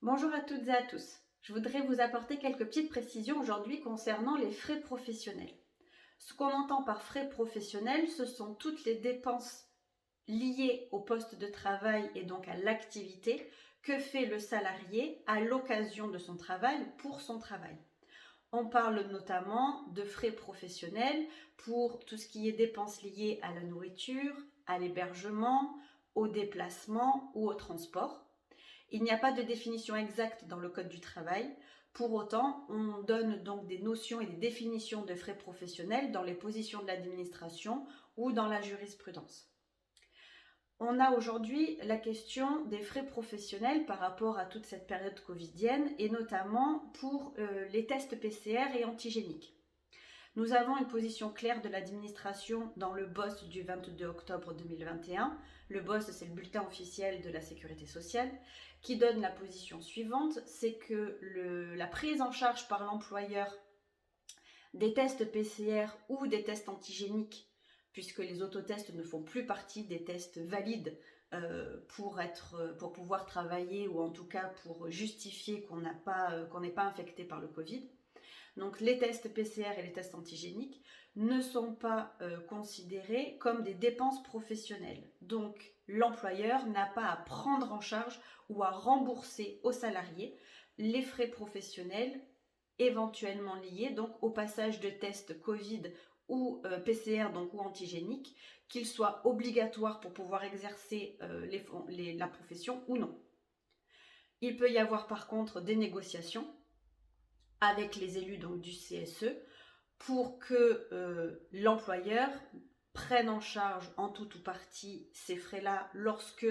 Bonjour à toutes et à tous. Je voudrais vous apporter quelques petites précisions aujourd'hui concernant les frais professionnels. Ce qu'on entend par frais professionnels, ce sont toutes les dépenses liées au poste de travail et donc à l'activité que fait le salarié à l'occasion de son travail pour son travail. On parle notamment de frais professionnels pour tout ce qui est dépenses liées à la nourriture, à l'hébergement, au déplacement ou au transport. Il n'y a pas de définition exacte dans le Code du travail. Pour autant, on donne donc des notions et des définitions de frais professionnels dans les positions de l'administration ou dans la jurisprudence. On a aujourd'hui la question des frais professionnels par rapport à toute cette période covidienne et notamment pour les tests PCR et antigéniques. Nous avons une position claire de l'administration dans le BOSS du 22 octobre 2021. Le BOSS, c'est le bulletin officiel de la sécurité sociale, qui donne la position suivante, c'est que la prise en charge par l'employeur des tests PCR ou des tests antigéniques, puisque les autotests ne font plus partie des tests valides pour pouvoir travailler ou en tout cas pour justifier qu'on n'est pas infecté par le Covid. Donc les tests PCR et les tests antigéniques ne sont pas considérés comme des dépenses professionnelles. Donc l'employeur n'a pas à prendre en charge ou à rembourser aux salariés les frais professionnels éventuellement liés donc au passage de tests Covid ou PCR donc, ou antigéniques, qu'ils soient obligatoires pour pouvoir exercer la profession ou non. Il peut y avoir par contre des négociations avec les élus donc, du CSE pour que l'employeur prenne en charge en tout ou partie ces frais-là lorsque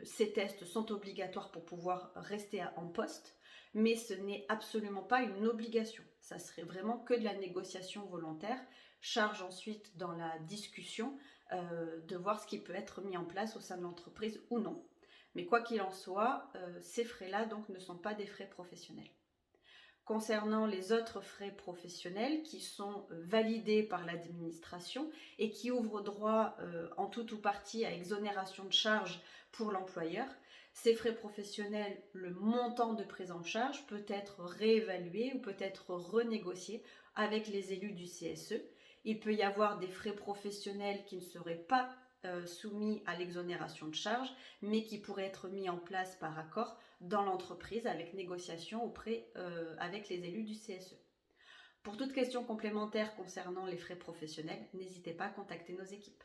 ces tests sont obligatoires pour pouvoir rester en poste, mais ce n'est absolument pas une obligation. Ça serait vraiment que de la négociation volontaire. Charge ensuite dans la discussion de voir ce qui peut être mis en place au sein de l'entreprise ou non. Mais quoi qu'il en soit, ces frais-là donc ne sont pas des frais professionnels. Concernant les autres frais professionnels qui sont validés par l'administration et qui ouvrent droit en tout ou partie à exonération de charges pour l'employeur, ces frais professionnels, le montant de prise en charge peut être réévalué ou peut être renégocié avec les élus du CSE. Il peut y avoir des frais professionnels qui ne seraient pas soumis à l'exonération de charges, mais qui pourraient être mis en place par accord dans l'entreprise avec négociation avec les élus du CSE. Pour toute question complémentaire concernant les frais professionnels, n'hésitez pas à contacter nos équipes.